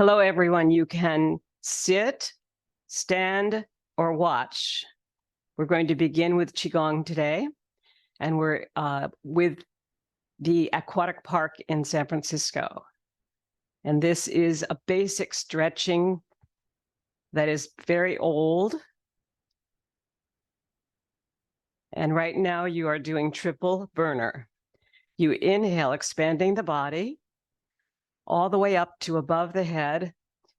Hello, everyone. You can sit, stand, or watch. We're going to begin with Qigong today, and we're with the Aquatic Park in San Francisco. And this is a basic stretching that is very old. And right now you are doing triple burner. You inhale, expanding the body all the way up to above the head,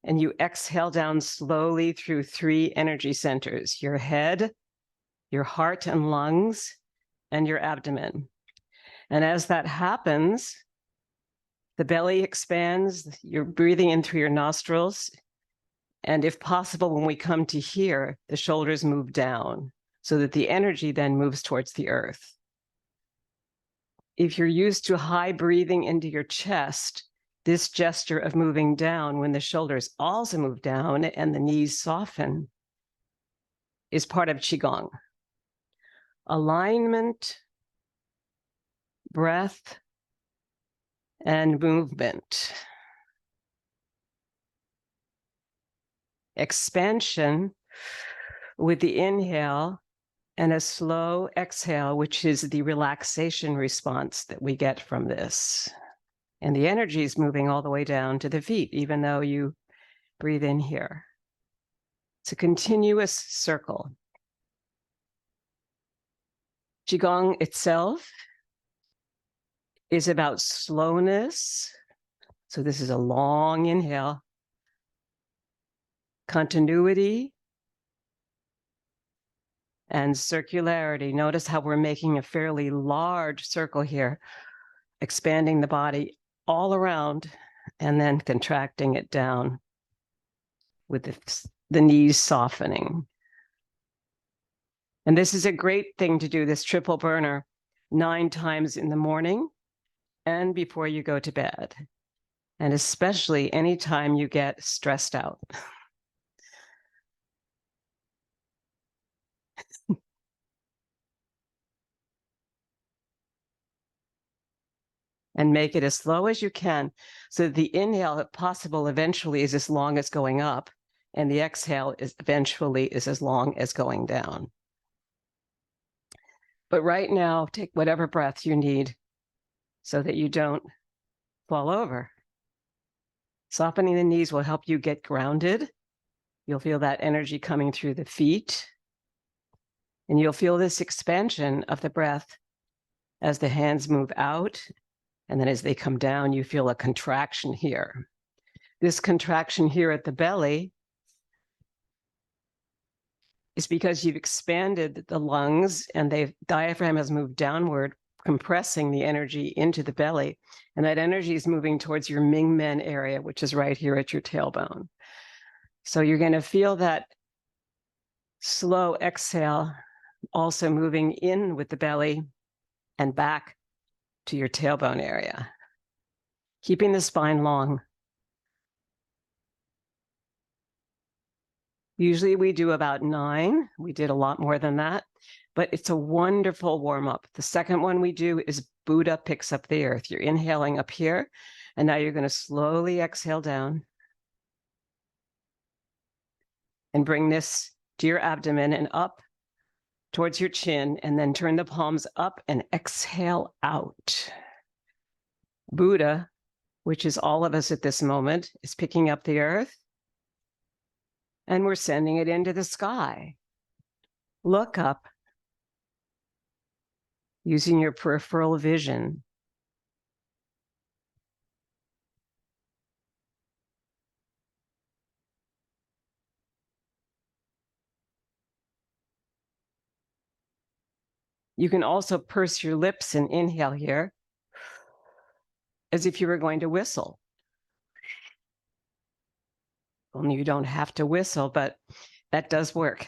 and you exhale down slowly through 3 energy centers: your head, your heart and lungs, and your abdomen. And as that happens, the belly expands, you're breathing in through your nostrils, and if possible, when we come to here, the shoulders move down so that the energy then moves towards the earth. If you're used to high breathing into your chest, this gesture of moving down when the shoulders also move down and the knees soften is part of Qigong. Alignment, breath, and movement. Expansion with the inhale and a slow exhale, which is the relaxation response that we get from this. And the energy is moving all the way down to the feet, even though you breathe in here. It's a continuous circle. Qigong itself is about slowness. So this is a long inhale. Continuity and circularity. Notice how we're making a fairly large circle here, expanding the body all around and then contracting it down with the knees softening. And this is a great thing to do, this triple burner, 9 times in the morning and before you go to bed. And especially anytime you get stressed out. And make it as slow as you can so that the inhale, if possible, eventually is as long as going up, and the exhale is eventually is as long as going down. But right now, take whatever breath you need so that you don't fall over. Softening the knees will help you get grounded. You'll feel that energy coming through the feet. And you'll feel this expansion of the breath as the hands move out. And then as they come down, you feel a contraction here. This contraction here at the belly is because you've expanded the lungs and the diaphragm has moved downward, compressing the energy into the belly. And that energy is moving towards your Ming Men area, which is right here at your tailbone. So you're going to feel that slow exhale also moving in with the belly and back to your tailbone area, keeping the spine long. Usually we do about 9. We did a lot more than that, but it's a wonderful warm-up. The second one we do is Buddha picks up the earth. You're inhaling up here, and now you're going to slowly exhale down and bring this to your abdomen and up towards your chin, and then turn the palms up and exhale out. Buddha, which is all of us at this moment, is picking up the earth, and we're sending it into the sky. Look up using your peripheral vision. You can also purse your lips and inhale here as if you were going to whistle. Only you don't have to whistle, but that does work.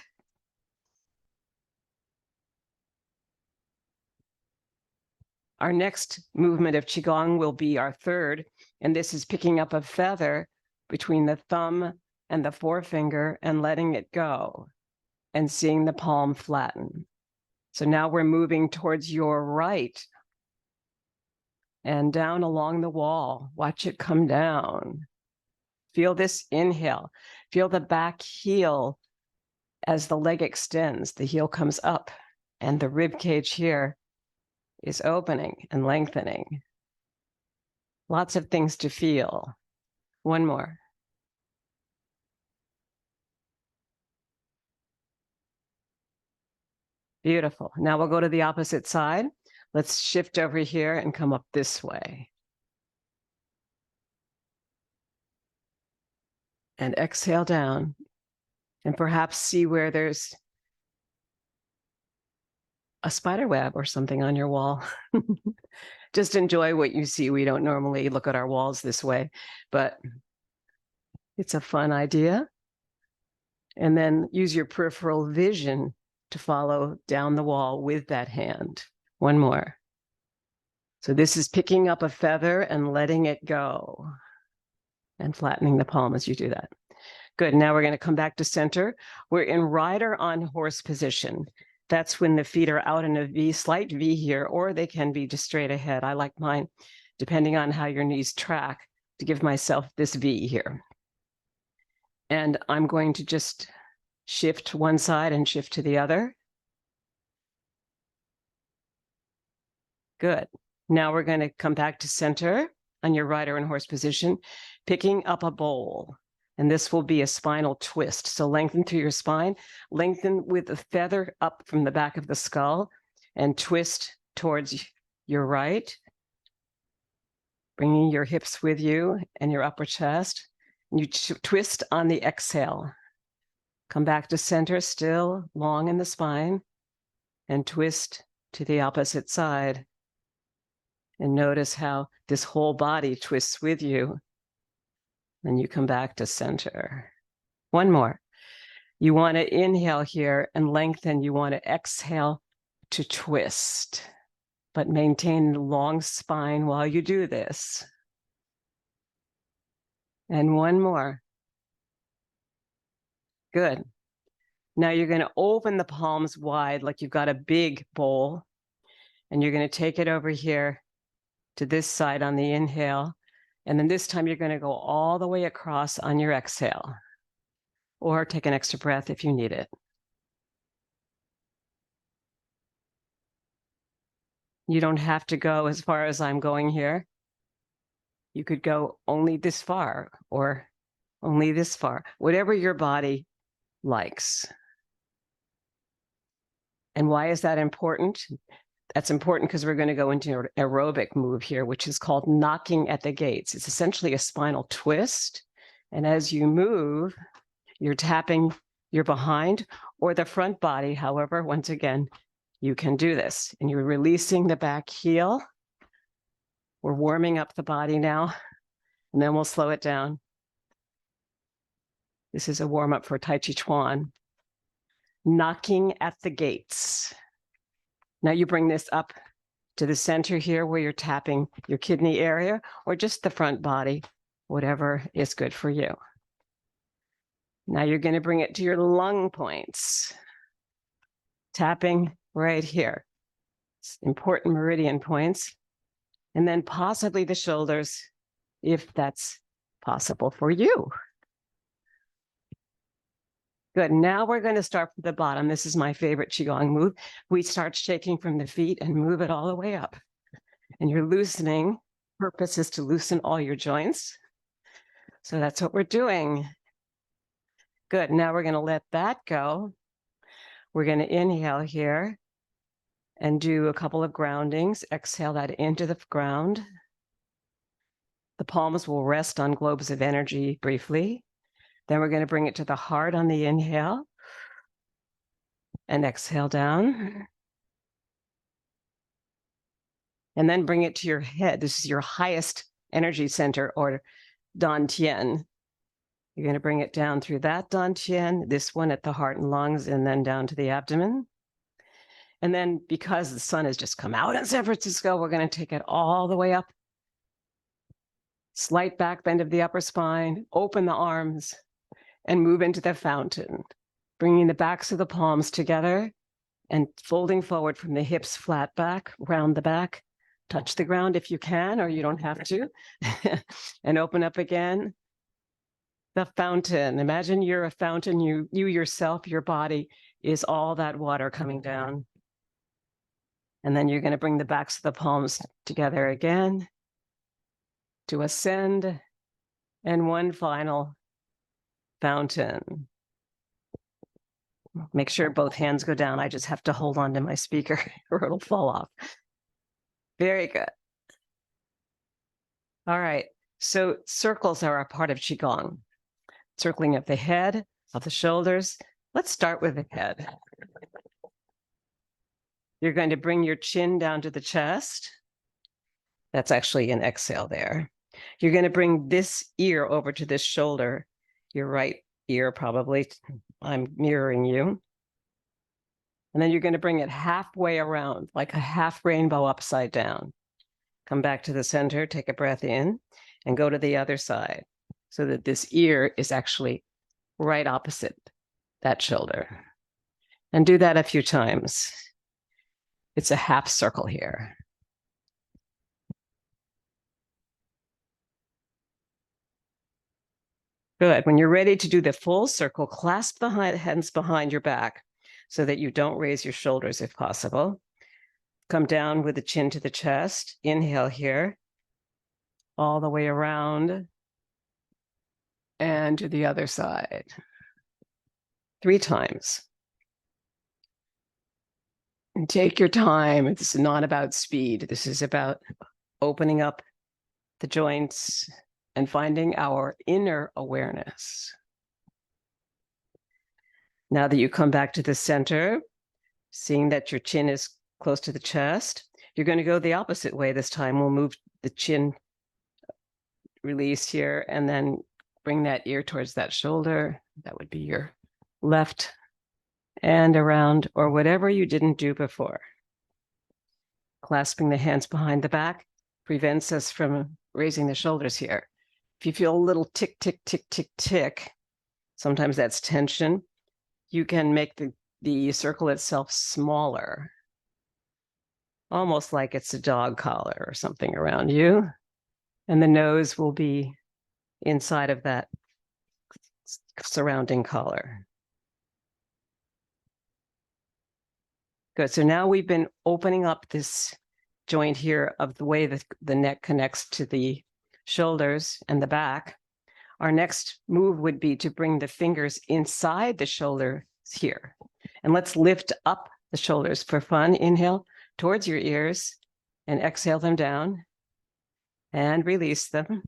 Our next movement of Qigong will be our third, and this is picking up a feather between the thumb and the forefinger and letting it go and seeing the palm flatten. So now we're moving towards your right and down along the wall. Watch it come down. Feel this inhale. Feel the back heel as the leg extends. The heel comes up and the rib cage here is opening and lengthening. Lots of things to feel. One more. Beautiful. Now we'll go to the opposite side. Let's shift over here and come up this way. And exhale down. And perhaps see where there's a spider web or something on your wall. Just enjoy what you see. We don't normally look at our walls this way, but it's a fun idea. And then use your peripheral vision to follow down the wall with that hand. One more. So this is picking up a feather and letting it go and flattening the palm as you do that. Good. Now we're going to come back to center. We're in rider on horse position. That's when the feet are out in a V, slight V here, or they can be just straight ahead. I like mine, depending on how your knees track, to give myself this V here. And I'm going to just shift one side and shift to the other. Good. Now we're going to come back to center on your rider and horse position, picking up a bowl. And this will be a spinal twist. So lengthen through your spine, lengthen with a feather up from the back of the skull, and twist towards your right, bringing your hips with you and your upper chest. And you twist on the exhale. Come back to center, still long in the spine, and twist to the opposite side. And notice how this whole body twists with you. Then you come back to center. One more. You want to inhale here and lengthen. You want to exhale to twist, but maintain the long spine while you do this. And one more. Good. Now you're going to open the palms wide like you've got a big bowl, and you're going to take it over here to this side on the inhale. And then this time you're going to go all the way across on your exhale, or take an extra breath if you need it. You don't have to go as far as I'm going here. You could go only this far or only this far, whatever your body likes. And why is that important? That's important because we're going to go into an aerobic move here, which is called knocking at the gates. It's essentially a spinal twist. And as you move, you're tapping your behind or the front body. However, once again, you can do this. And you're releasing the back heel. We're warming up the body now, and then we'll slow it down. This is a warm up for Tai Chi Chuan. Knocking at the gates. Now you bring this up to the center here where you're tapping your kidney area or just the front body, whatever is good for you. Now you're going to bring it to your lung points. Tapping right here. It's important meridian points. And then possibly the shoulders, if that's possible for you. Good. Now we're going to start from the bottom. This is my favorite Qigong move. We start shaking from the feet and move it all the way up. And you're loosening. Purpose is to loosen all your joints. So that's what we're doing. Good. Now we're going to let that go. We're going to inhale here and do a couple of groundings. Exhale that into the ground. The palms will rest on globes of energy briefly. Then we're going to bring it to the heart on the inhale and exhale down. And then bring it to your head. This is your highest energy center, or Dantian. You're going to bring it down through that Dantian, this one at the heart and lungs, and then down to the abdomen. And then because the sun has just come out in San Francisco, we're going to take it all the way up. Slight back bend of the upper spine, open the arms, and move into the fountain, bringing the backs of the palms together and folding forward from the hips flat back, round the back, touch the ground if you can, or you don't have to, and open up again. The fountain. Imagine you're a fountain. You yourself, your body is all that water coming down. And then you're going to bring the backs of the palms together again to ascend. And one final fountain. Make sure both hands go down. I just have to hold on to my speaker or it'll fall off. Very good. All right. So circles are a part of Qigong. Circling of the head, of the shoulders. Let's start with the head. You're going to bring your chin down to the chest. That's actually an exhale there. You're going to bring this ear over to this shoulder, your right ear probably. I'm mirroring you. And then you're going to bring it halfway around, like a half rainbow upside down. Come back to the center, take a breath in, and go to the other side so that this ear is actually right opposite that shoulder. And do that a few times. It's a half circle here. Good. When you're ready to do the full circle, clasp the hands behind your back so that you don't raise your shoulders if possible. Come down with the chin to the chest. Inhale here, all the way around and to the other side. 3 times. And take your time. It's not about speed. This is about opening up the joints and finding our inner awareness. Now that you come back to the center, seeing that your chin is close to the chest, you're going to go the opposite way this time. We'll move the chin, release here, and then bring that ear towards that shoulder. That would be your left, and around, or whatever you didn't do before. Clasping the hands behind the back prevents us from raising the shoulders here. If you feel a little tick, tick, tick, tick, tick, sometimes that's tension. You can make the circle itself smaller, almost like it's a dog collar or something around you. And the nose will be inside of that surrounding collar. Good. So now we've been opening up this joint here of the way that the neck connects to the shoulders and the back. Our next move would be to bring the fingers inside the shoulders here. And let's lift up the shoulders for fun. Inhale towards your ears and exhale them down and release them.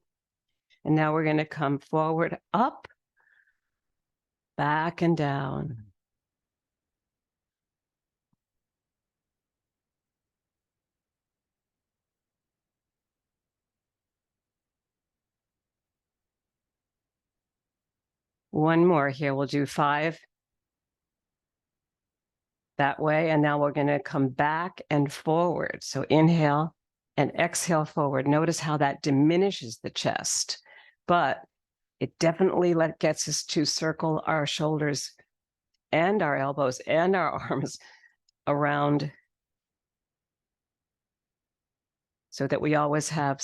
And now we're going to come forward, up, back, and down. One more here. We'll do 5 that way. And now we're going to come back and forward. So inhale and exhale forward. Notice how that diminishes the chest, but it definitely gets us to circle our shoulders and our elbows and our arms around so that we always have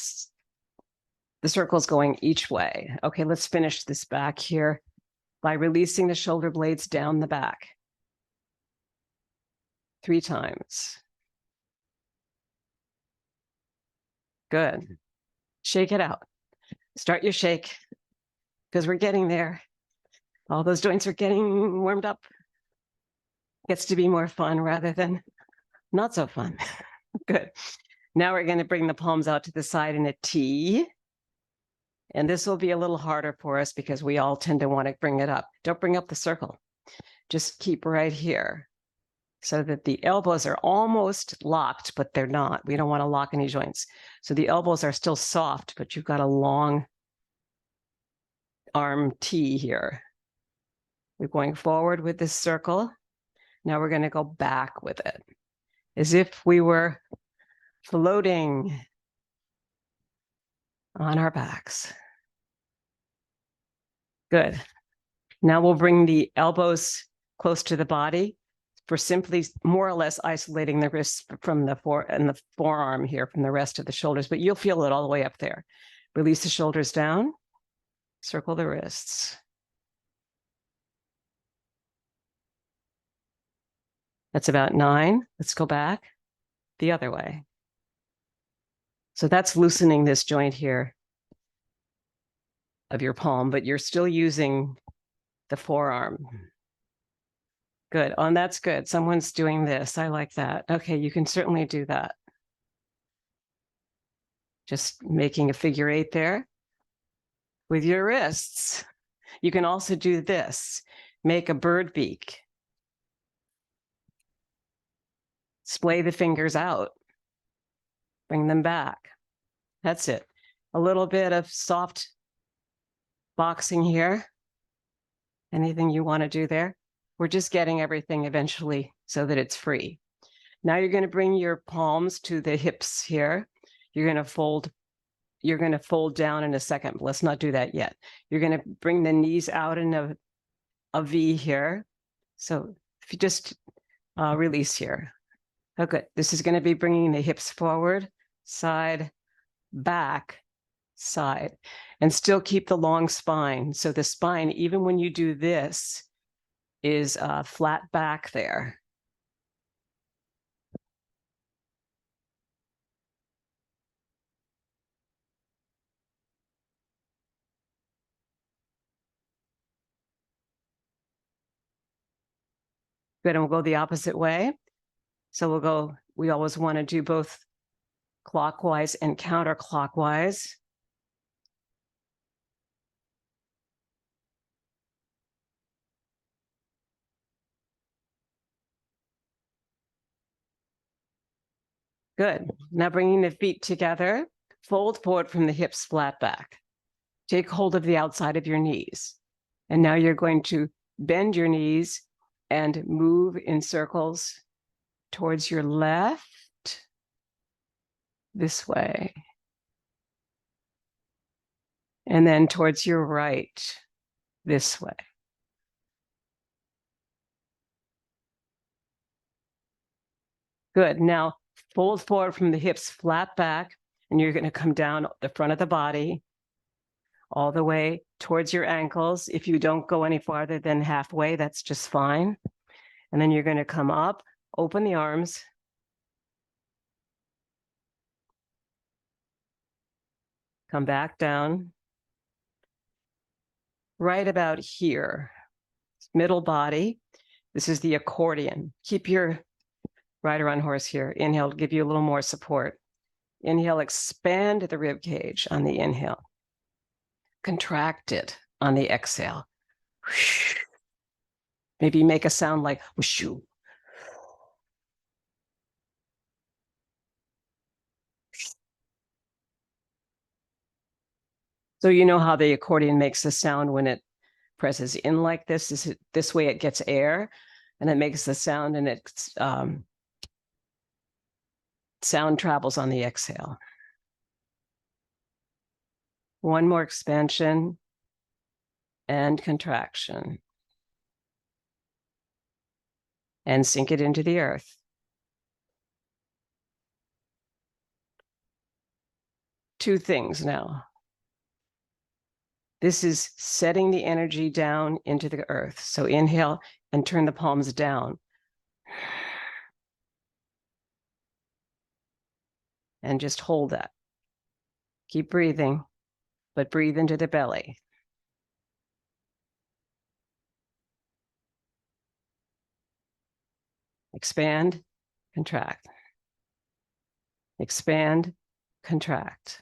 the circles going each way. Okay, let's finish this back here by releasing the shoulder blades down the back. 3 times. Good. Shake it out. Start your shake because we're getting there. All those joints are getting warmed up. Gets to be more fun rather than not so fun. Good. Now we're going to bring the palms out to the side in a T. And this will be a little harder for us because we all tend to want to bring it up. Don't bring up the circle. Just keep right here so that the elbows are almost locked, but they're not. We don't want to lock any joints. So the elbows are still soft, but you've got a long arm T here. We're going forward with this circle. Now we're going to go back with it as if we were floating on our backs. Good. Now we'll bring the elbows close to the body for simply more or less isolating the wrists from the forearm here from the rest of the shoulders, but you'll feel it all the way up there. Release the shoulders down. Circle the wrists. That's about 9. Let's go back the other way. So that's loosening this joint here of your palm, but you're still using the forearm. Good. Oh, and that's good. Someone's doing this. I like that. Okay, you can certainly do that. Just making a figure 8 there with your wrists. You can also do this. Make a bird beak. Splay the fingers out. Bring them back. That's it. A little bit of soft boxing here. Anything you want to do there? We're just getting everything eventually so that it's free. Now you're going to bring your palms to the hips here. You're going to fold down in a second. But let's not do that yet. You're going to bring the knees out in a V here. So if you just release here. Oh, good. This is going to be bringing the hips forward, side, back, side, and still keep the long spine. So the spine, even when you do this, is flat back there. Good, and we'll go the opposite way. So we always want to do both clockwise and counterclockwise. Good. Now bringing the feet together, fold forward from the hips flat back. Take hold of the outside of your knees. And now you're going to bend your knees and move in circles towards your left, this way. And then towards your right, this way. Good. Now fold forward from the hips flat back, and you're going to come down the front of the body all the way towards your ankles. If you don't go any farther than halfway, that's just fine. And then you're going to come up, open the arms. Come back down. Right about here, middle body. This is the accordion. Keep your rider on horse here. Inhale to give you a little more support. Inhale, expand the rib cage on the inhale. Contract it on the exhale. Maybe make a sound like whooshoo. So you know how the accordion makes the sound when it presses in like this? This way it gets air and it makes the sound, and it's sound travels on the exhale. One more expansion and contraction. And sink it into the earth. Two things now. This is setting the energy down into the earth. So inhale and turn the palms down. And just hold that. Keep breathing, but breathe into the belly. Expand, contract. Expand, contract.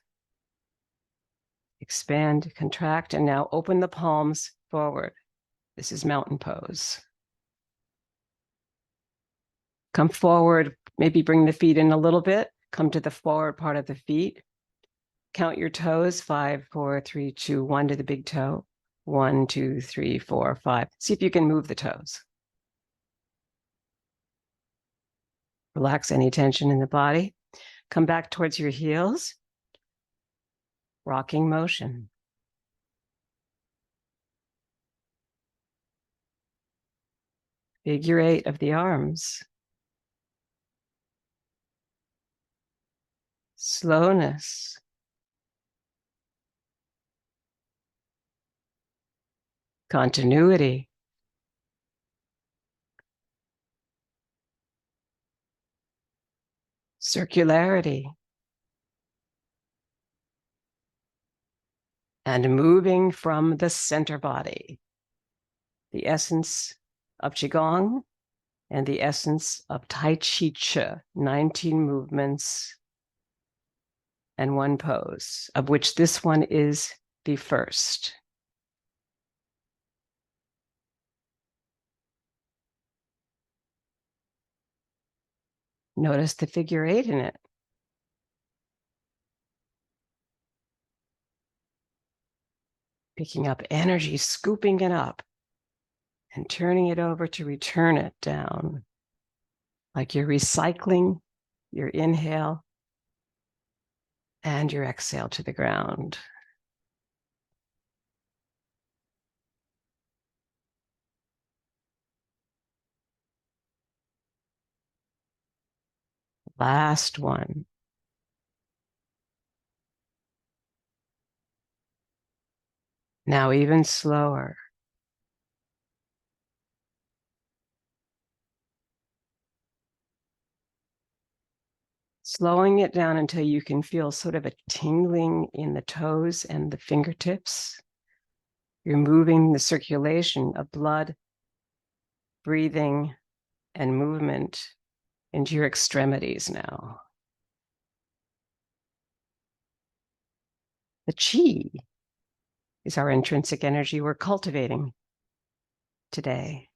Expand, contract, and now open the palms forward. This is mountain pose. Come forward, maybe bring the feet in a little bit. Come to the forward part of the feet. Count your toes, 5, 4, 3, 2, 1 to the big toe. 1, 2, 3, 4, 5. See if you can move the toes. Relax any tension in the body. Come back towards your heels. Rocking motion. Figure 8 of the arms. Slowness. continuity, circularity, and moving from the center body, the essence of Qigong and the essence of Tai Chi Chih, 19 movements and one pose, of which this one is the first. Notice the figure 8 in it. Picking up energy, scooping it up, and turning it over to return it down. Like you're recycling your inhale and your exhale to the ground. Last one. Now even slower. Slowing it down until you can feel sort of a tingling in the toes and the fingertips. You're moving the circulation of blood, breathing, and movement into your extremities now. The Qi is our intrinsic energy we're cultivating today.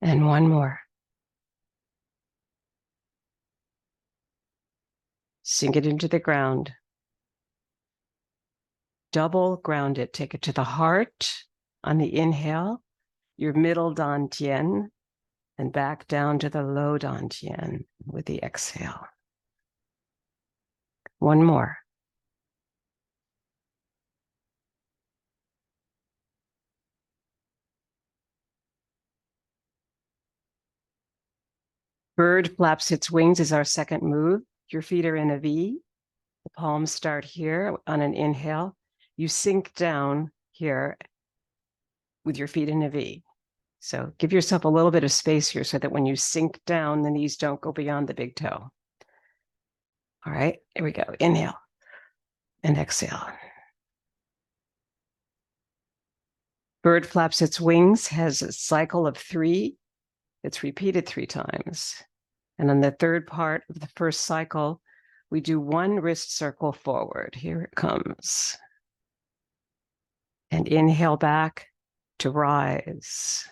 And one more. Sink it into the ground. Double ground it. Take it to the heart on the inhale, your middle dantian, and back down to the low dantian with the exhale. One more. Bird flaps its wings is our second move. Your feet are in a V. The palms start here on an inhale. You sink down here with your feet in a V. So give yourself a little bit of space here so that when you sink down, the knees don't go beyond the big toe. All right, here we go. Inhale and exhale. Bird flaps its wings has a cycle of 3. It's repeated 3 times. And on the third part of the first cycle, we do 1 wrist circle forward. Here it comes. And inhale back to rise.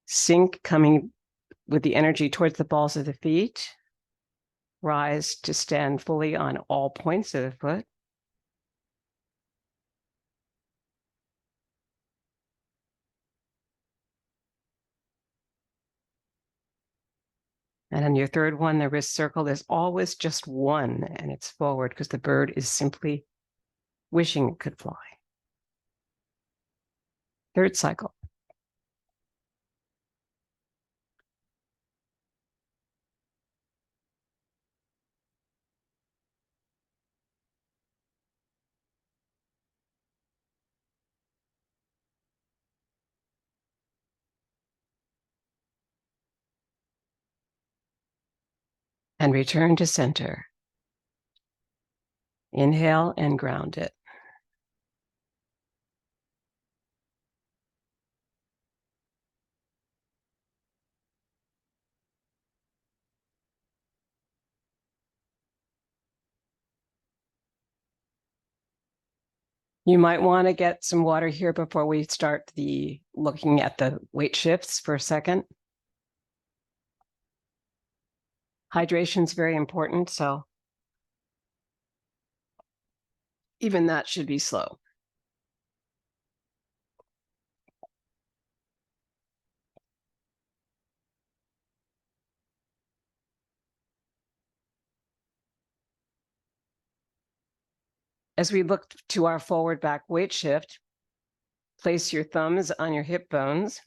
Sink coming with the energy towards the balls of the feet. Rise to stand fully on all points of the foot. And on your third one, the wrist circle, there's always just 1, and it's forward because the bird is simply wishing it could fly. Third cycle. And return to center. Inhale and ground it. You might want to get some water here before we start looking at the weight shifts for a second. Hydration is very important, so even that should be slow. As we look to our forward back weight shift, place your thumbs on your hip bones,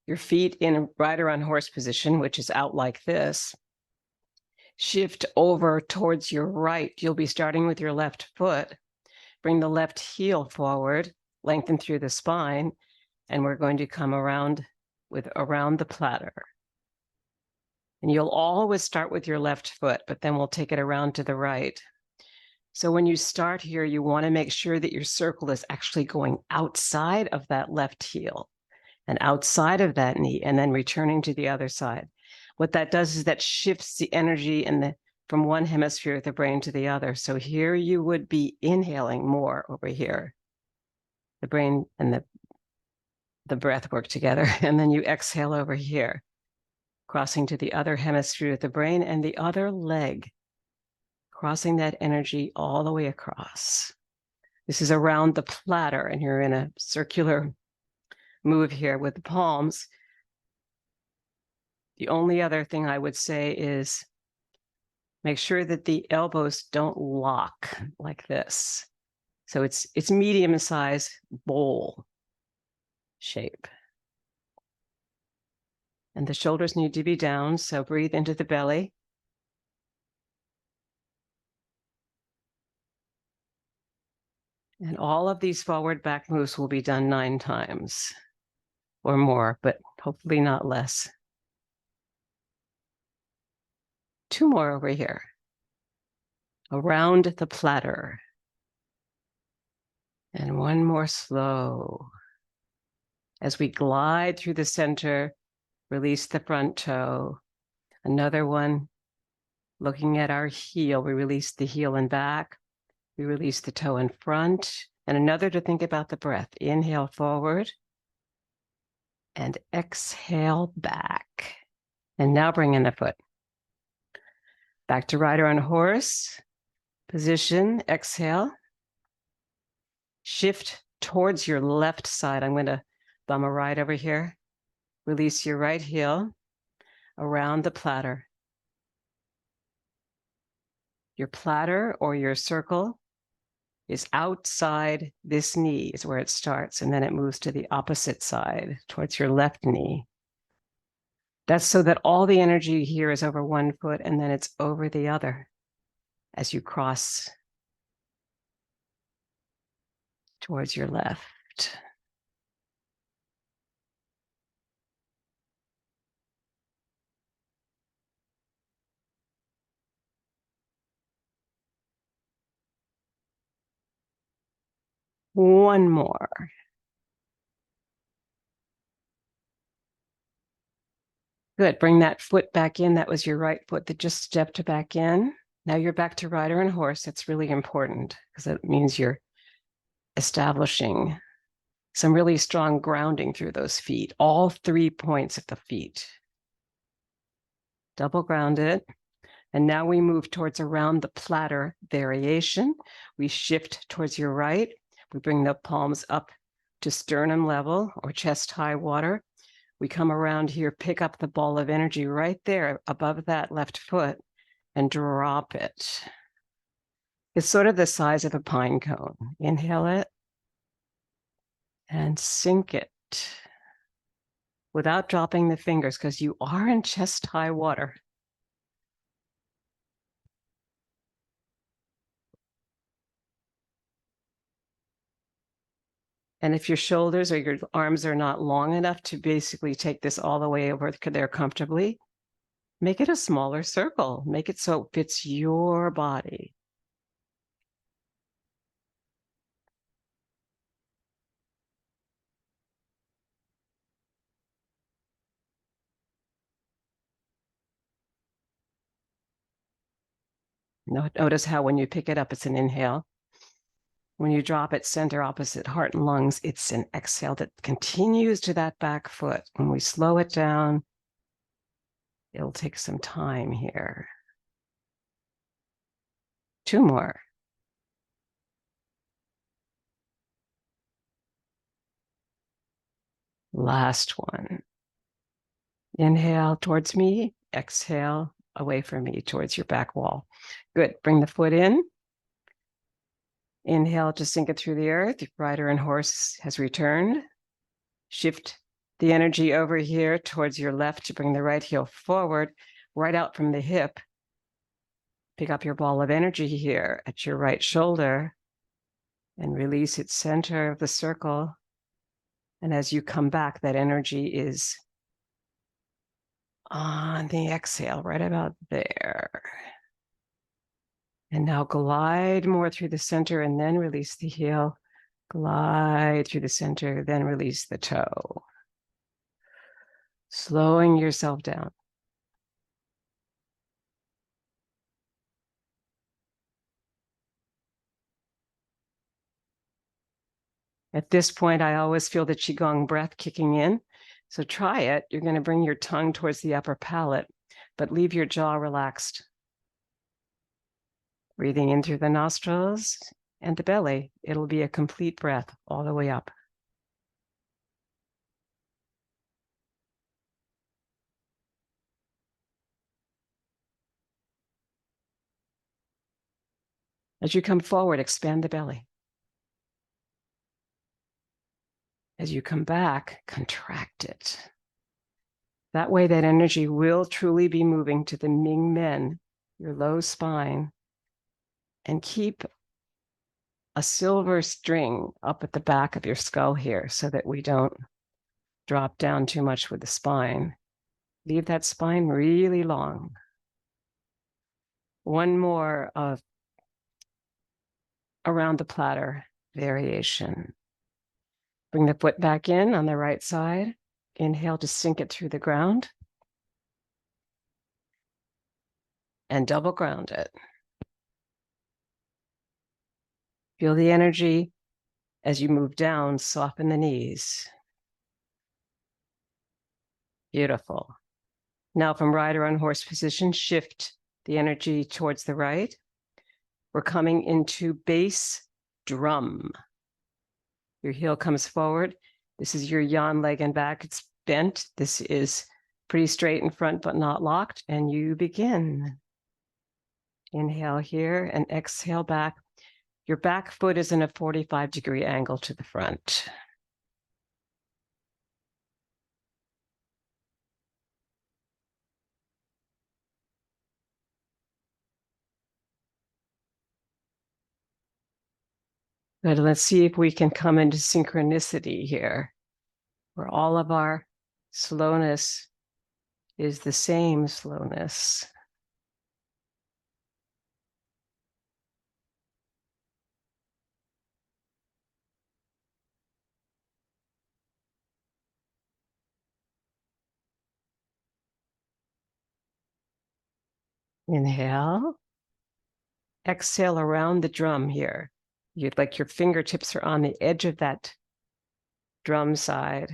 your feet in a rider on horse position, which is out like this. Shift over towards your right. You'll be starting with your left foot. Bring the left heel forward, lengthen through the spine, and we're going to come around the platter. And you'll always start with your left foot, but then we'll take it around to the right. So when you start here, you want to make sure that your circle is actually going outside of that left heel and outside of that knee, and then returning to the other side. What that does is that shifts the energy from one hemisphere of the brain to the other. So here you would be inhaling more over here. The brain and the breath work together, and then you exhale over here, crossing to the other hemisphere of the brain and the other leg, crossing that energy all the way across. This is around the platter, and you're in a circular move here with the palms. The only other thing I would say is make sure that the elbows don't lock like this. So it's medium-sized bowl shape. And the shoulders need to be down, so breathe into the belly. And all of these forward back moves will be done 9 times or more, but hopefully not less. 2 more over here. Around the platter. And 1 more slow. As we glide through the center, release the front toe. Another one, looking at our heel, we release the heel and back. We release the toe in front. And another to think about the breath. Inhale forward. And exhale back. And now bring in the foot. Back to rider on horse. Position, exhale. Shift towards your left side. I'm going to bum a ride over here. Release your right heel around the platter. Your platter or your circle is outside this knee is where it starts, and then it moves to the opposite side towards your left knee. That's so that all the energy here is over one foot and then it's over the other as you cross towards your left. One more. Good. Bring that foot back in. That was your right foot that just stepped back in. Now you're back to rider and horse. That's really important because it means you're establishing some really strong grounding through those feet, all 3 points of the feet. Double grounded. And now we move towards around the platter variation. We shift towards your right. We bring the palms up to sternum level or chest high water. We come around here, pick up the ball of energy right there above that left foot and drop it. It's sort of the size of a pine cone. Inhale it and sink it without dropping the fingers because you are in chest high water. And if your shoulders or your arms are not long enough to basically take this all the way over there comfortably, make it a smaller circle. Make it so it fits your body. Notice how when you pick it up, it's an inhale. When you drop it center opposite heart and lungs, it's an exhale that continues to that back foot. When we slow it down, it'll take some time here. 2 more. Last one. Inhale towards me, exhale away from me towards your back wall. Good. Bring the foot in. Inhale to sink it through the earth. Rider and horse has returned. Shift the energy over here towards your left to bring the right heel forward, right out from the hip. Pick up your ball of energy here at your right shoulder and release its center of the circle. And as you come back, that energy is on the exhale, right about there. And now glide more through the center and then release the heel. Glide through the center, then release the toe. Slowing yourself down. At this point, I always feel the Qigong breath kicking in. So try it. You're going to bring your tongue towards the upper palate, but leave your jaw relaxed. Breathing in through the nostrils and the belly. It'll be a complete breath all the way up. As you come forward, expand the belly. As you come back, contract it. That way, that energy will truly be moving to the Ming Men, your low spine, and keep a silver string up at the back of your skull here so that we don't drop down too much with the spine. Leave that spine really long. One more of around the platter variation. Bring the foot back in on the right side. Inhale to sink it through the ground. And double ground it. Feel the energy as you move down, soften the knees. Beautiful. Now from rider on horse position, shift the energy towards the right. We're coming into bass drum. Your heel comes forward. This is your yan leg and back. It's bent. This is pretty straight in front, but not locked. And you begin. Inhale here and exhale back. Your back foot is in a 45-degree angle to the front. Good. Let's see if we can come into synchronicity here, where all of our slowness is the same slowness. Inhale. Exhale around the drum here. You'd like your fingertips are on the edge of that drum side.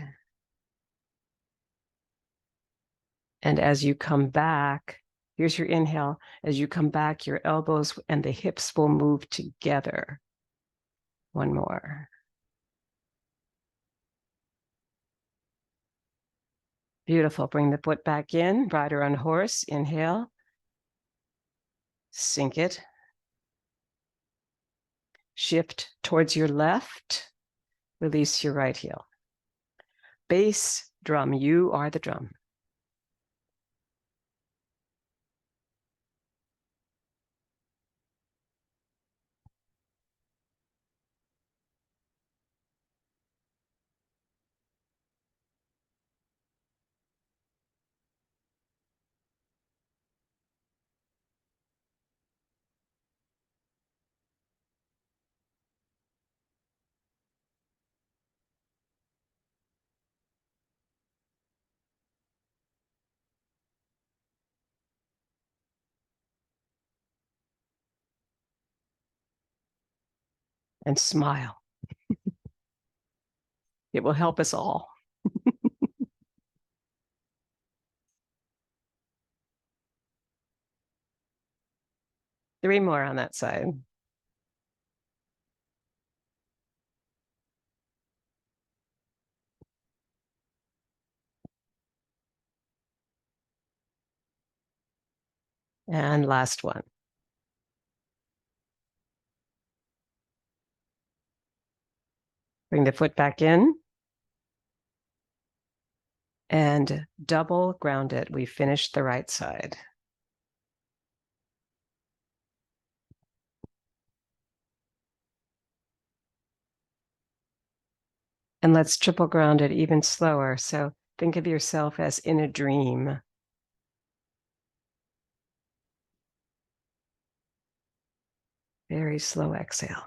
And as you come back, here's your inhale. As you come back, your elbows and the hips will move together. One more. Beautiful. Bring the foot back in, rider on horse. Inhale. Sink it. Shift towards your left. Release your right heel. Bass drum. You are the drum. And smile. It will help us all. 3 more on that side. And last one. Bring the foot back in. And double ground it. We finished the right side. And let's triple ground it even slower. So think of yourself as in a dream. Very slow exhale.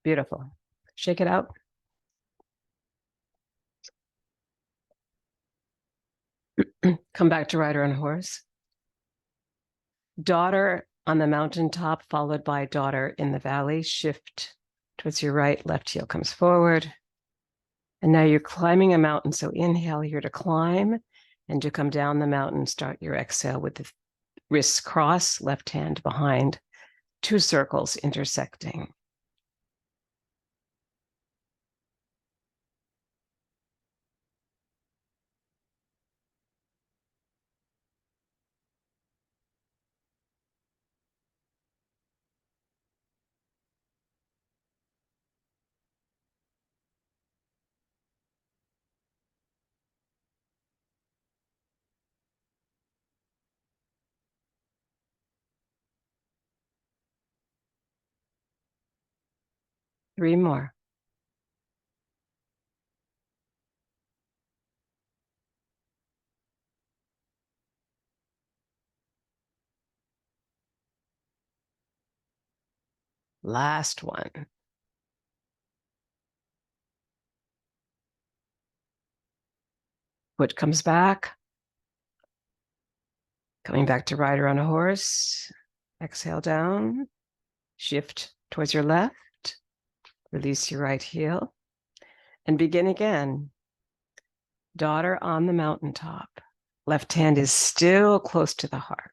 Beautiful. Shake it out. Come back to rider on horse. Daughter on the mountaintop, followed by daughter in the valley. Shift towards your right, left heel comes forward. And now you're climbing a mountain. So inhale here to climb, and to come down the mountain, start your exhale with the wrists cross, left hand behind, 2 circles intersecting. Three more. Last one. Foot comes back. Coming back to rider on a horse. Exhale down. Shift towards your left. Release your right heel. And begin again. Daughter on the mountaintop. Left hand is still close to the heart.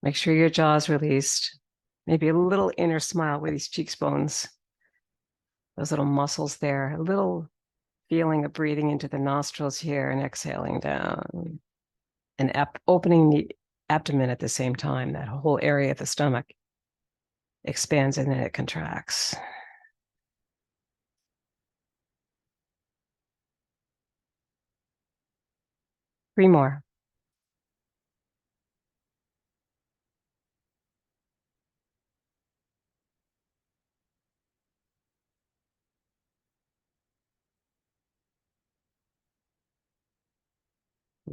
Make sure your jaw is released. Maybe a little inner smile with these cheekbones. Those little muscles there. A little feeling of breathing into the nostrils here and exhaling down. And opening the abdomen at the same time. That whole area of the stomach expands and then it contracts. Three more.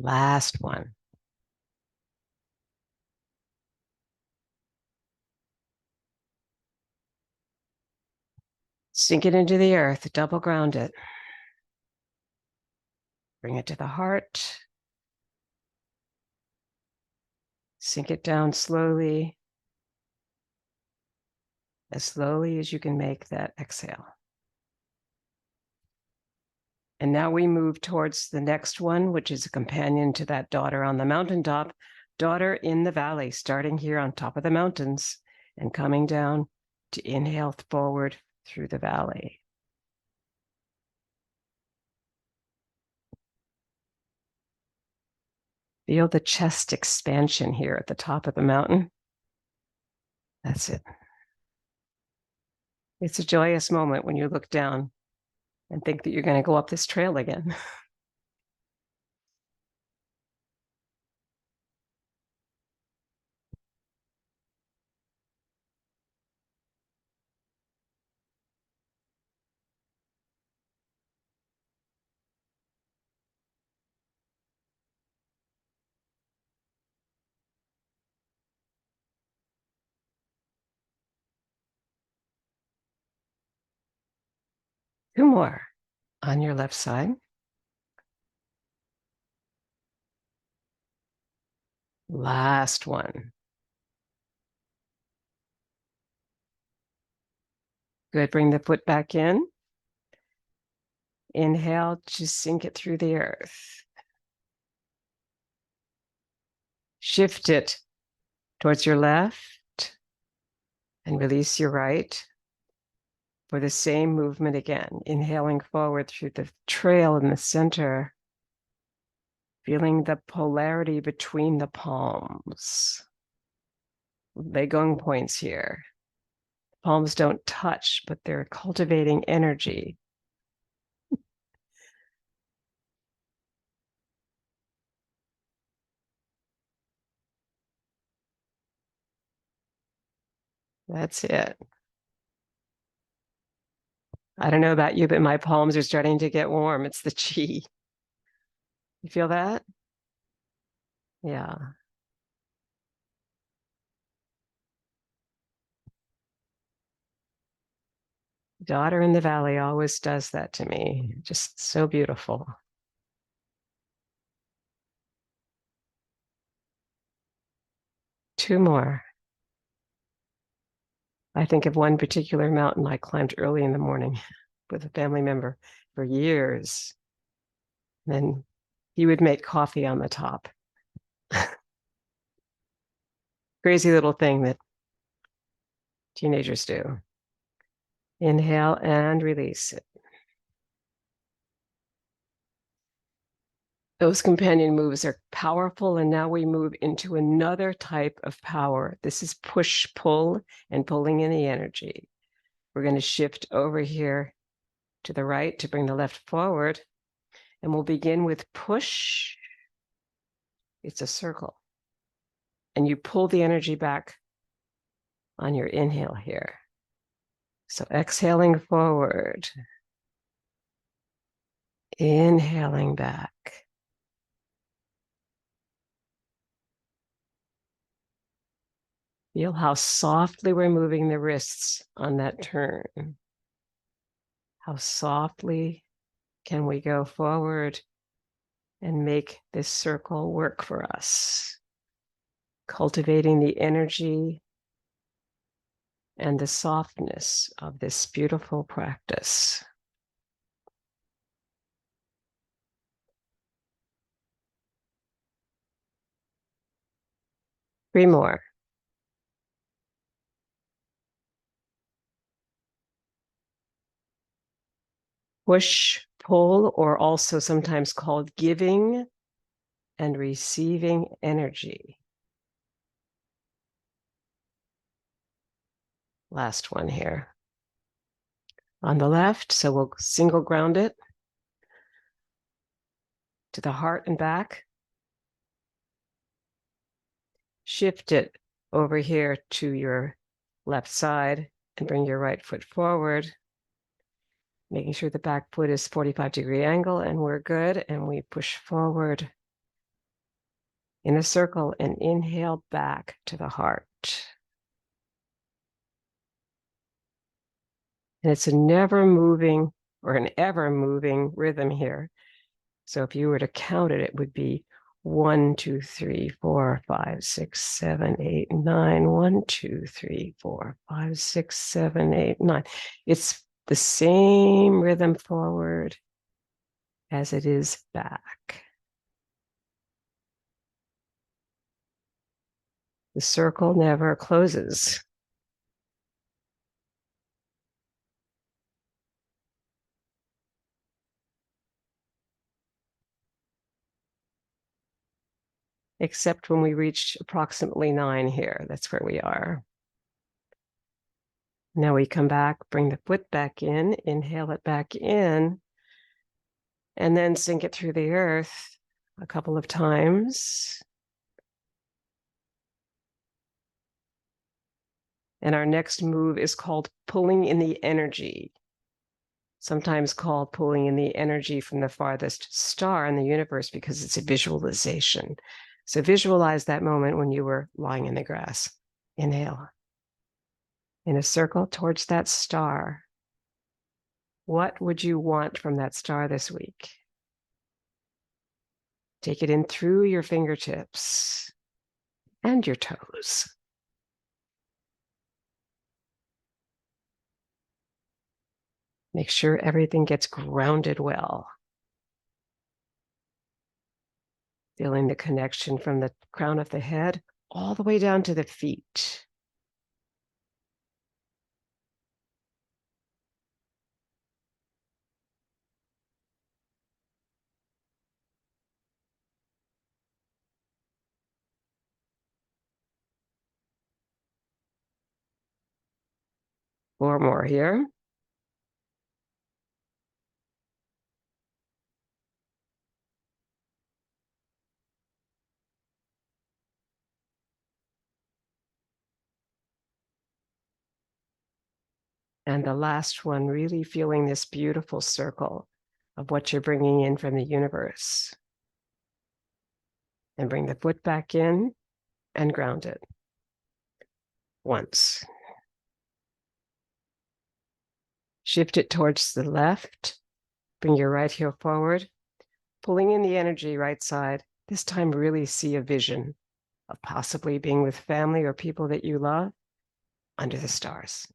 Last one. Sink it into the earth, double ground it. Bring it to the heart. Sink it down slowly as you can make that exhale. And now we move towards the next one, which is a companion to that daughter on the mountaintop, daughter in the valley, starting here on top of the mountains and coming down to inhale forward through the valley. Feel the chest expansion here at the top of the mountain. That's it. It's a joyous moment when you look down and think that you're going to go up this trail again. Two more on your left side. Last one. Good. Bring the foot back in. Inhale, just sink it through the earth. Shift it towards your left and release your right. for the same movement again, inhaling forward through the trail in the center, feeling the polarity between the palms. Leigong points here. Palms don't touch, but they're cultivating energy. That's it. I don't know about you, but my palms are starting to get warm. It's the chi. You feel that? Yeah. Daughter in the Valley always does that to me. Just so beautiful. Two more. I think of one particular mountain I climbed early in the morning with a family member for years. Then he would make coffee on the top. Crazy little thing that teenagers do. Inhale and release it. Those companion moves are powerful, and now we move into another type of power. This is push-pull and pulling in the energy. We're going to shift over here to the right to bring the left forward, and we'll begin with push. It's a circle. And you pull the energy back on your inhale here. So exhaling forward, inhaling back. Feel how softly we're moving the wrists on that turn. How softly can we go forward and make this circle work for us? Cultivating the energy and the softness of this beautiful practice. Three more. Push, pull, or also sometimes called giving and receiving energy. Last one here. On the left, so we'll single ground it to the heart and back. Shift it over here to your left side and bring your right foot forward, making sure the back foot is 45-degree angle, and we're good. And we push forward in a circle and inhale back to the heart. And it's a never moving or an ever moving rhythm here. So if you were to count it, it would be 1, 2, 3, 4, 5, 6, 7, 8, 9. 1, 2, 3, 4, 5, 6, 7, 8, 9. It's the same rhythm forward as it is back. The circle never closes. Except when we reach approximately 9 here. That's where we are. Now we come back, bring the foot back in, inhale it back in, and then sink it through the earth a couple of times. And our next move is called pulling in the energy, sometimes called pulling in the energy from the farthest star in the universe because it's a visualization. So visualize that moment when you were lying in the grass. Inhale. In a circle towards that star. What would you want from that star this week? Take it in through your fingertips and your toes. Make sure everything gets grounded well. Feeling the connection from the crown of the head all the way down to the feet. 4 more here. And the last one, really feeling this beautiful circle of what you're bringing in from the universe. And bring the foot back in and ground it. Once. Shift it towards the left. Bring your right heel forward. Pulling in the energy right side. This time really see a vision of possibly being with family or people that you love under the stars.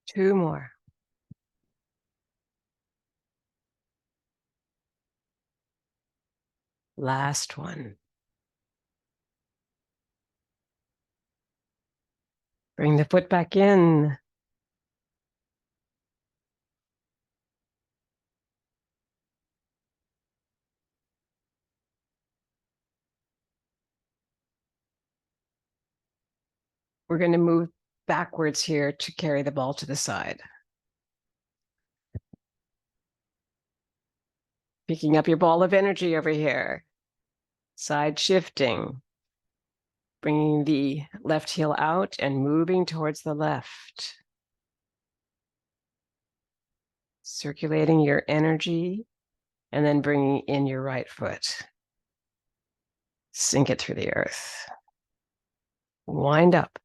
Two more. Last one. Bring the foot back in. We're going to move backwards here to carry the ball to the side. Picking up your ball of energy over here. Side shifting. Bringing the left heel out and moving towards the left. Circulating your energy and then bringing in your right foot. Sink it through the earth. Wind up.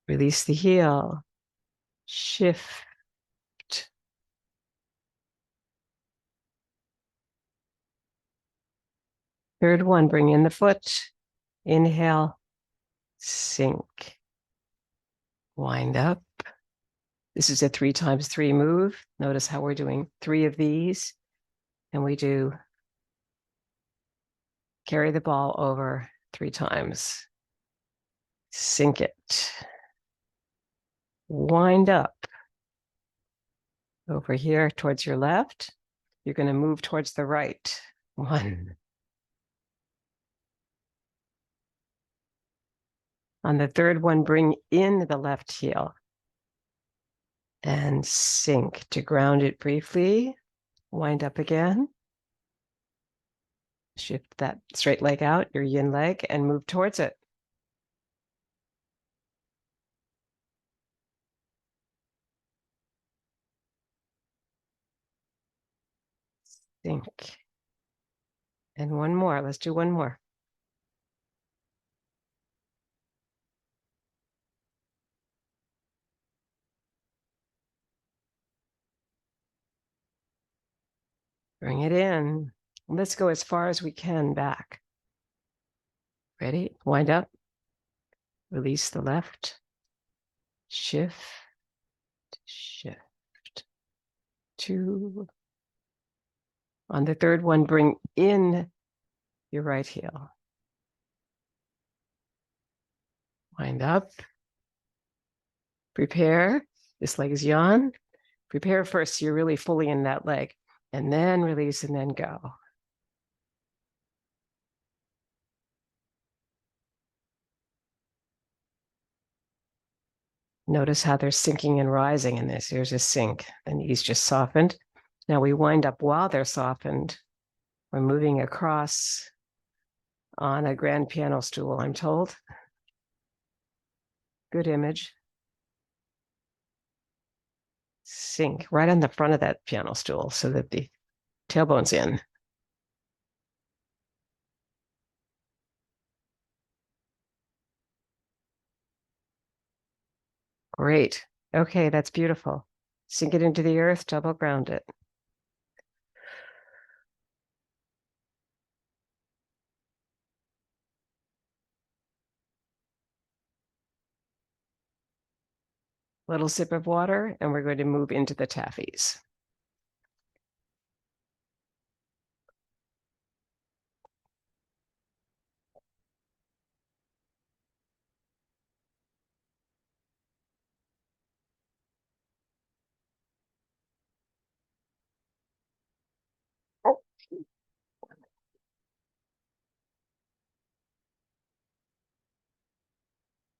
Release the heel. Shift. Third one, bring in the foot. Inhale. Sink. Wind up. This is a 3 times 3 move. Notice how we're doing 3 of these. And we do carry the ball over 3 times. Sink it. Wind up. Over here towards your left. You're going to move towards the right. 1. On the third one, bring in the left heel. And sink to ground it briefly. Wind up again. Shift that straight leg out, your yin leg, and move towards it. Sink. And one more. Let's do one more. Bring it in. Let's go as far as we can back. Ready? Wind up. Release the left. Shift. Shift. 2. On the third one, bring in your right heel. Wind up. Prepare. This leg is yawn. Prepare first so you're really fully in that leg. And then release and then go. Notice how they're sinking and rising in this. Here's a sink. The knees just softened. Now we wind up while they're softened. We're moving across on a grand piano stool, I'm told. Good image. Sink right on the front of that piano stool so that the tailbone's in. Great. Okay, that's beautiful. Sink it into the earth, double ground it. Little sip of water, and we're going to move into the Taffies.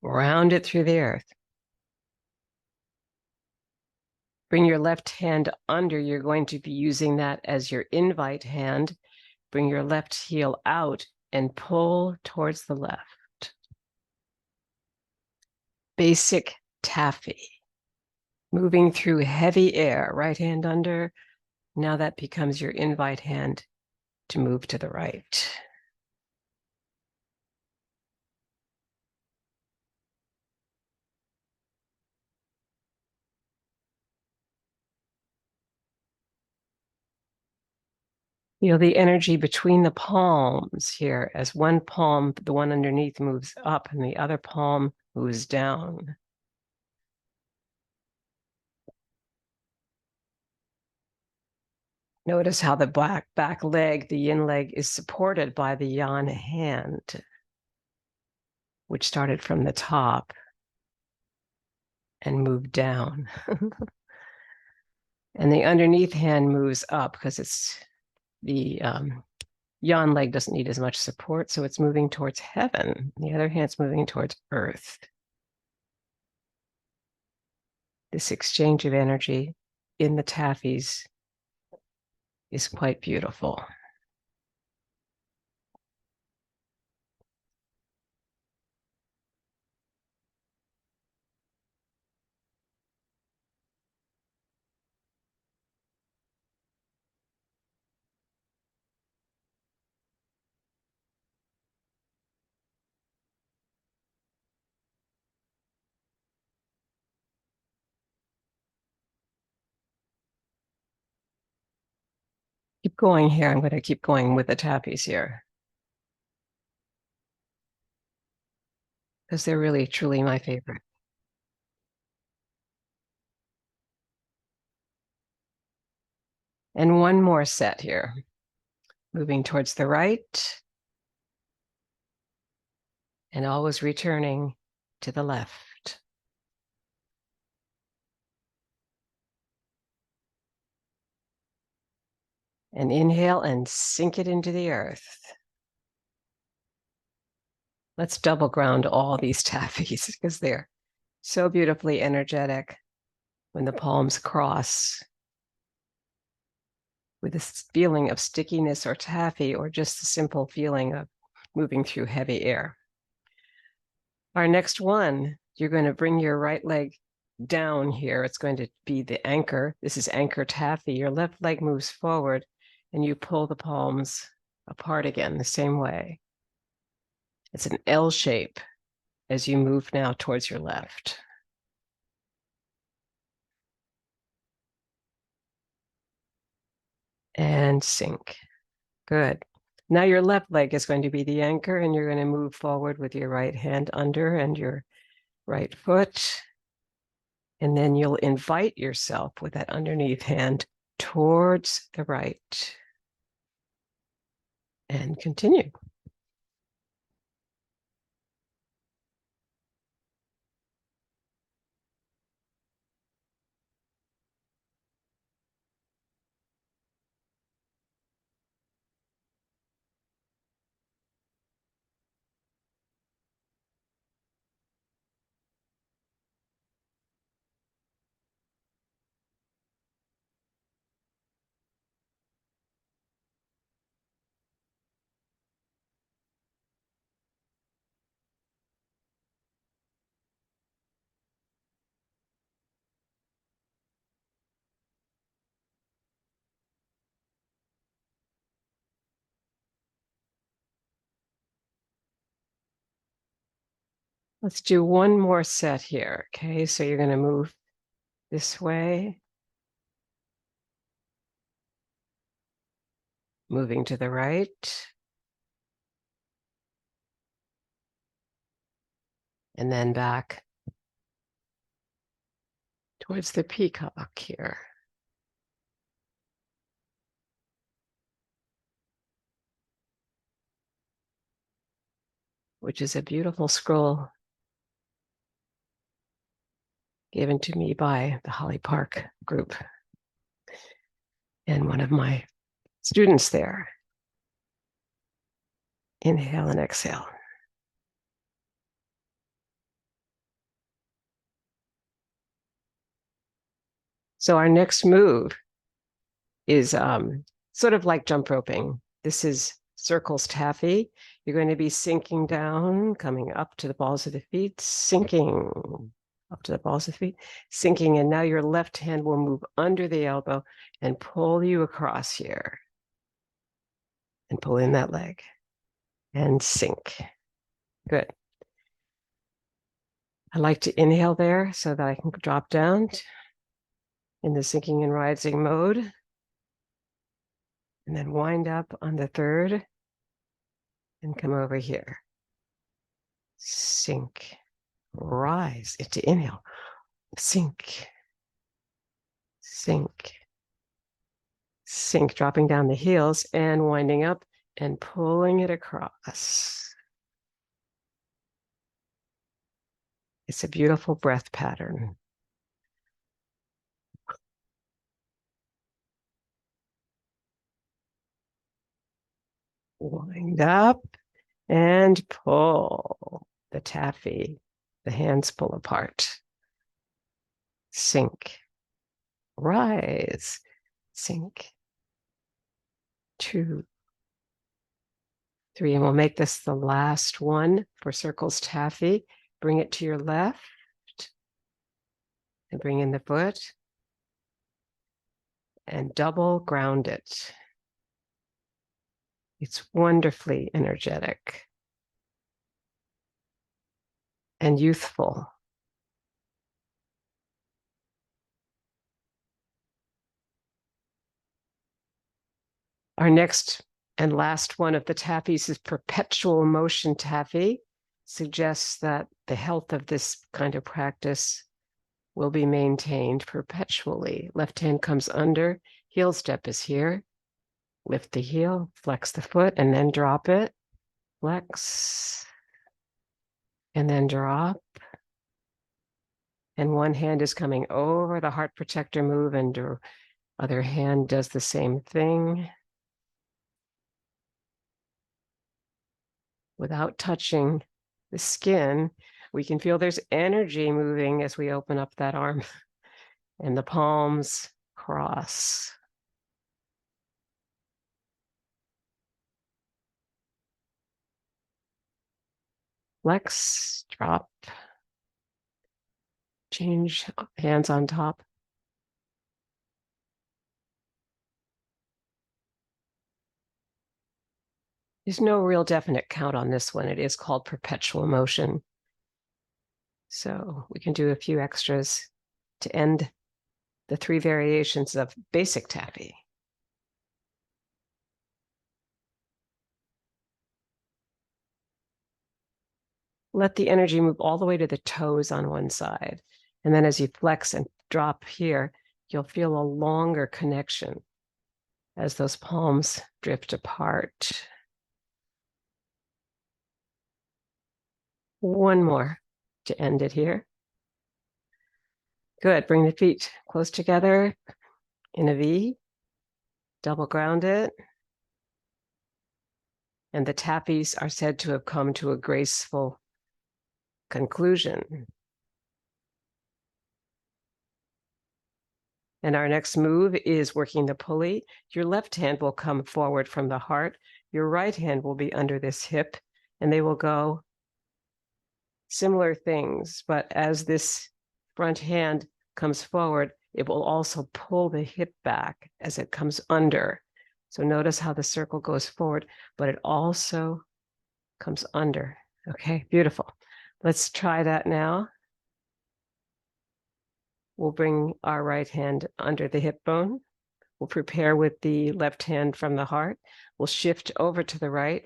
Round it through the earth. Bring your left hand under. You're going to be using that as your invite hand. Bring your left heel out and pull towards the left. Basic taffy. Moving through heavy air, right hand under. Now that becomes your invite hand to move to the right. Feel the energy between the palms here as one palm, the one underneath, moves up and the other palm moves down. Notice how the back leg, the yin leg, is supported by the yang hand, which started from the top and moved down. And the underneath hand moves up because it's the yang leg doesn't need as much support, so it's moving towards heaven. The other hand's moving towards earth. This exchange of energy in the Taffies is quite beautiful. Keep going here. I'm going to keep going with the Taffies here because they're really, truly my favorite. And one more set here. Moving towards the right and always returning to the left. And inhale and sink it into the earth. Let's double ground all these Taffies because they're so beautifully energetic when the palms cross with this feeling of stickiness or taffy, or just the simple feeling of moving through heavy air. Our next one, you're going to bring your right leg down here. It's going to be the anchor. This is anchor taffy. Your left leg moves forward and you pull the palms apart again the same way. It's an L shape as you move now towards your left. And sink. Good. Now your left leg is going to be the anchor, and you're going to move forward with your right hand under and your right foot. And then you'll invite yourself with that underneath hand towards the right. And continue. Let's do one more set here. Okay, so you're going to move this way, moving to the right, and then back towards the peacock here. Which is a beautiful scroll given to me by the Holly Park group and one of my students there. Inhale and exhale. So our next move is sort of like jump roping. This is circles taffy. You're going to be sinking down, coming up to the balls of the feet, sinking up to the balls of the feet, sinking, and now your left hand will move under the elbow and pull you across here. And pull in that leg and sink. Good. I like to inhale there so that I can drop down in the sinking and rising mode. And then wind up on the third and come over here. Sink, rise into inhale. Sink, sink, sink, dropping down the heels and winding up and pulling it across. It's a beautiful breath pattern. Wind up and pull the taffy. The hands pull apart. Sink, rise, sink. 2, 3, and we'll make this the last one for circles taffy. Bring it to your left and bring in the foot and double ground it. It's wonderfully energetic and youthful. Our next and last one of the Taffies is perpetual motion taffy. Suggests that the health of this kind of practice will be maintained perpetually. Left hand comes under, heel step is here. Lift the heel, flex the foot, and then drop it. Flex, and then drop. And one hand is coming over the heart protector move, and the other hand does the same thing. Without touching the skin, we can feel there's energy moving as we open up that arm and the palms cross. Flex, drop, change hands on top. There's no real definite count on this one. It is called perpetual motion. So we can do a few extras to end the 3 variations of basic taffy. Let the energy move all the way to the toes on one side. And then as you flex and drop here, you'll feel a longer connection as those palms drift apart. One more to end it here. Good. Bring the feet close together in a V. Double ground it. And the Taffies are said to have come to a graceful conclusion. And our next move is working the pulley. Your left hand will come forward from the heart. Your right hand will be under this hip, and they will go similar things. But as this front hand comes forward, it will also pull the hip back as it comes under. So notice how the circle goes forward, but it also comes under. Okay, beautiful. Let's try that now. We'll bring our right hand under the hip bone. We'll prepare with the left hand from the heart. We'll shift over to the right,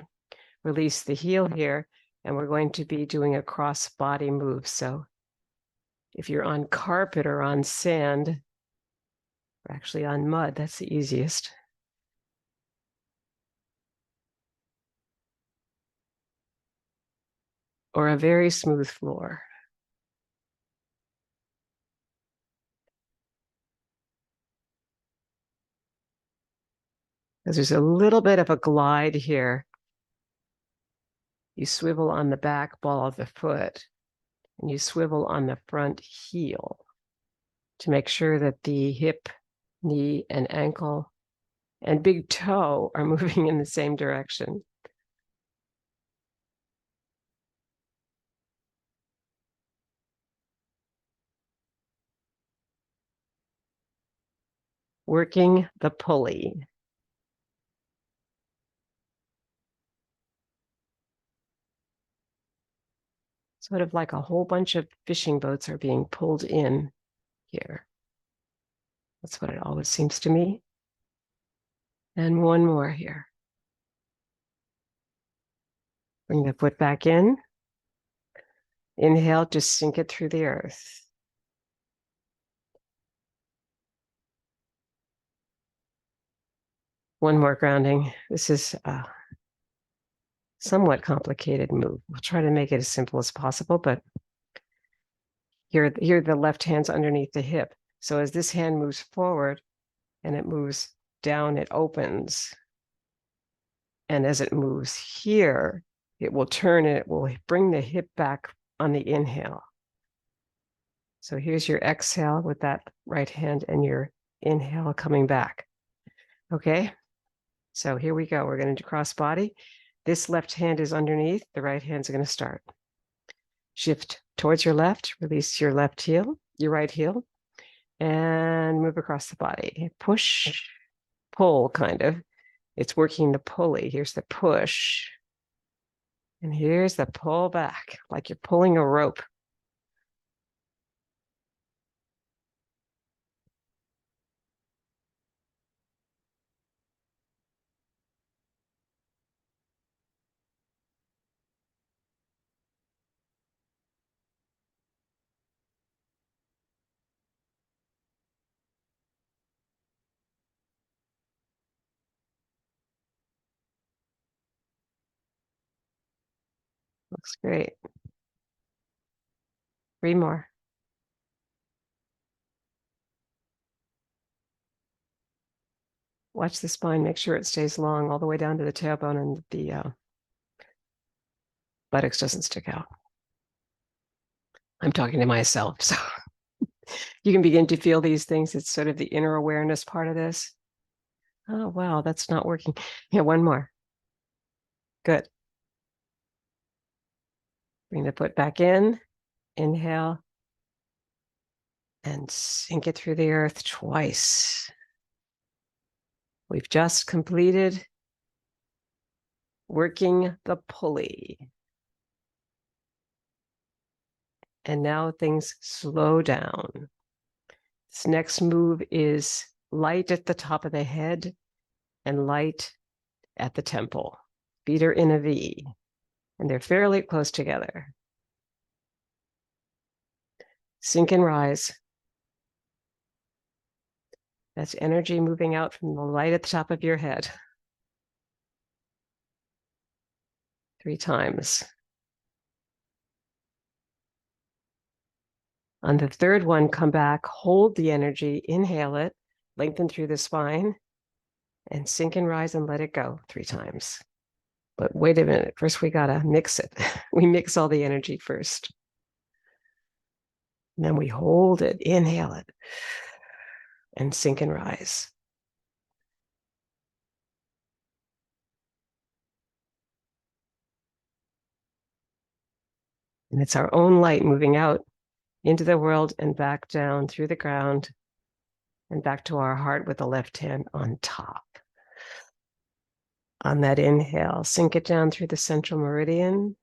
release the heel here, and we're going to be doing a cross body move. So If you're on carpet or on sand, or actually on mud, that's the easiest. Or a very smooth floor. Because there's a little bit of a glide here. You swivel on the back ball of the foot, and you swivel on the front heel to make sure that the hip, knee, and ankle and big toe are moving in the same direction. Working the pulley. Sort of like a whole bunch of fishing boats are being pulled in here. That's what it always seems to me. And one more here. Bring the foot back in. Inhale, just sink it through the earth. One more grounding. This is a somewhat complicated move. We'll try to make it as simple as possible, but here the left hand's underneath the hip. So as this hand moves forward and it moves down, it opens. And as it moves here, it will turn and it will bring the hip back on the inhale. So here's your exhale with that right hand and your inhale coming back. Okay, so here we go. We're going to do cross body. This left hand is underneath. The right hand's going to start. Shift towards your left, release your left heel, your right heel, and move across the body. Push, pull, kind of. It's working the pulley. Here's the push. And here's the pull back, like you're pulling a rope. Looks great. 3 more. Watch the spine, make sure it stays long all the way down to the tailbone and the buttocks doesn't stick out. I'm talking to myself, so you can begin to feel these things. It's sort of the inner awareness part of this. Oh, wow, that's not working. Yeah, one more. Good. Bring the foot back in. Inhale. And sink it through the earth twice. We've just completed working the pulley. And now things slow down. This next move is light at the top of the head and light at the temple. Feet are in a V, and they're fairly close together. Sink and rise. That's energy moving out from the light at the top of your head. 3 times. On the third one, come back, hold the energy, inhale it, lengthen through the spine, and sink and rise and let it go 3 times. But wait a minute, first we gotta mix it. We mix all the energy first. And then we hold it, inhale it, and sink and rise. And it's our own light moving out into the world and back down through the ground and back to our heart with the left hand on top. On that inhale, sink it down through the central meridian.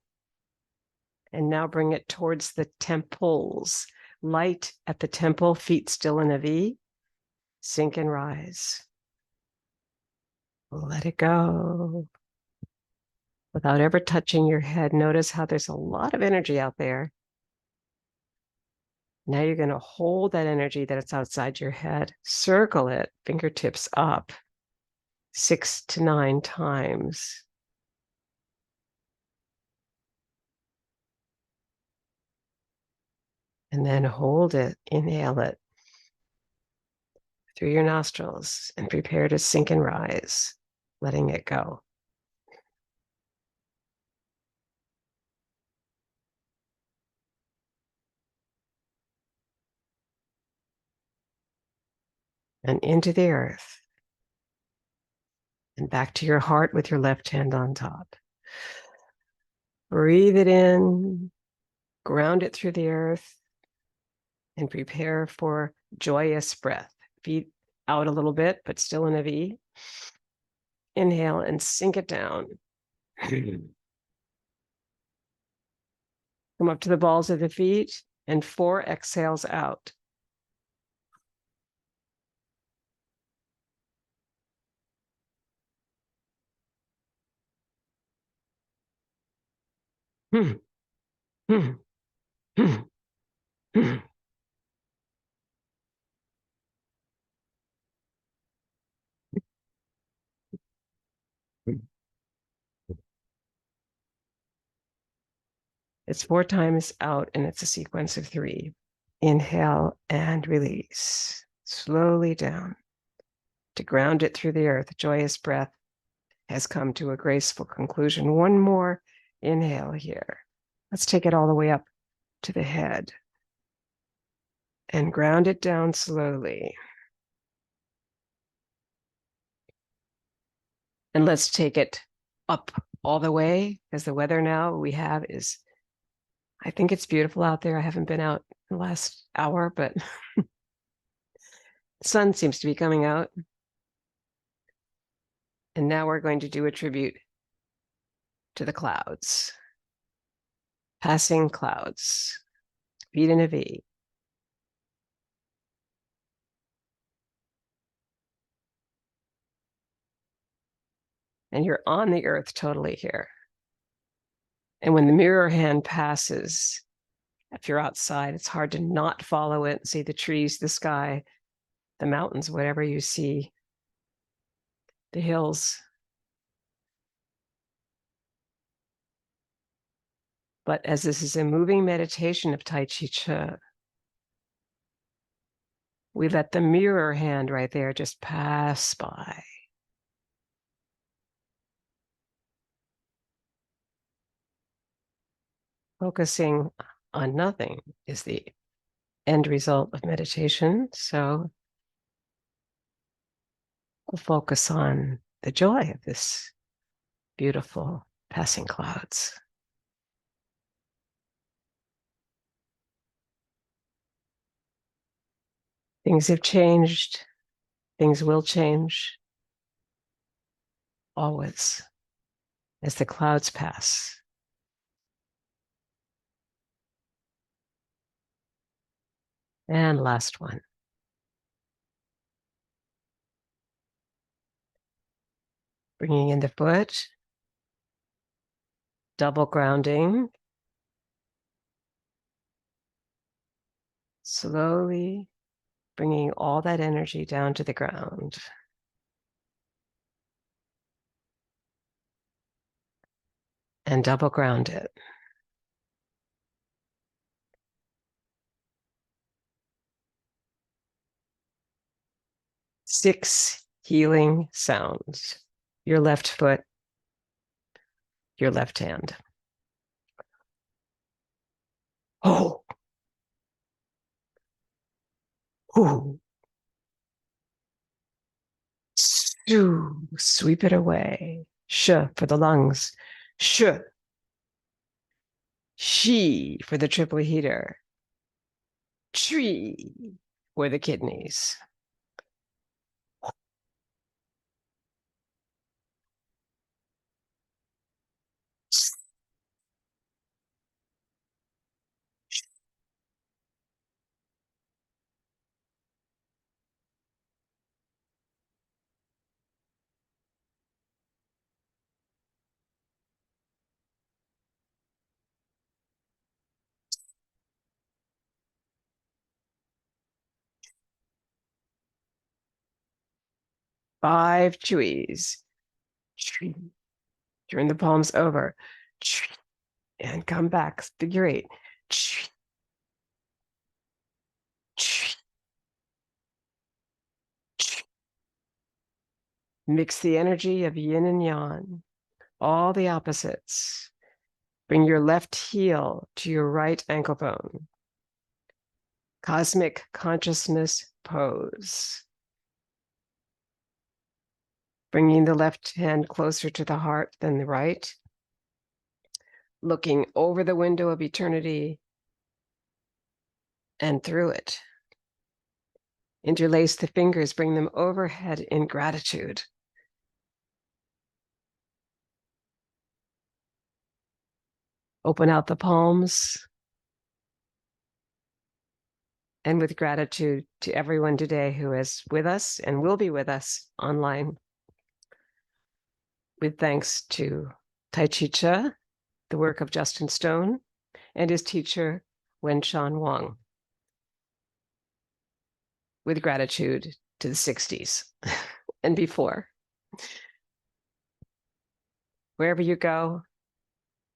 And now bring it towards the temples. Light at the temple, feet still in a V. Sink and rise. Let it go. Without ever touching your head, notice how there's a lot of energy out there. Now you're going to hold that energy that it's outside your head, circle it, fingertips up, 6 to 9 times. And then hold it, inhale it through your nostrils and prepare to sink and rise, letting it go. And into the earth. And back to your heart with your left hand on top. Breathe it in, ground it through the earth, and prepare for joyous breath. Feet out a little bit, but still in a V. Inhale and sink it down. Come up to the balls of the feet and 4 exhales out. It's 4 times out and it's a sequence of 3. Inhale and release. Slowly down. To ground it through the earth, joyous breath has come to a graceful conclusion. One more inhale here. Let's take it all the way up to the head and ground it down slowly. And let's take it up all the way, because the weather now we have is, I think it's beautiful out there. I haven't been out the last hour, but the sun seems to be coming out. And now we're going to do a tribute to the clouds. Passing clouds, feet in a V. And you're on the earth totally here. And when the mirror hand passes, if you're outside, it's hard to not follow it, see the trees, the sky, the mountains, whatever you see, the hills. But as this is a moving meditation of Tai Chi Chih, we let the mirror hand right there just pass by. Focusing on nothing is the end result of meditation. So we'll focus on the joy of this beautiful passing clouds. Things have changed. Things will change always as the clouds pass. And last one. Bringing in the foot, double grounding. Slowly bringing all that energy down to the ground. And double ground it. Six healing sounds. Your left foot, your left hand. Oh. Ooh. Shoo. Sweep it away. Sh for the lungs. Sh. She for the triple heater. Tree for the kidneys. 5 Chuis. Turn the palms over. And come back. Figure 8. Mix the energy of yin and yang, all the opposites. Bring your left heel to your right ankle bone. Cosmic consciousness pose. Bringing the left hand closer to the heart than the right. Looking over the window of eternity and through it. Interlace the fingers, bring them overhead in gratitude. Open out the palms. And with gratitude to everyone today who is with us and will be with us online. With thanks to Tai Chi Chih, the work of Justin Stone, and his teacher, Wen-Shan Wang. With gratitude to the 60s and before. Wherever you go,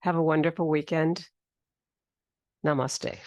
have a wonderful weekend. Namaste.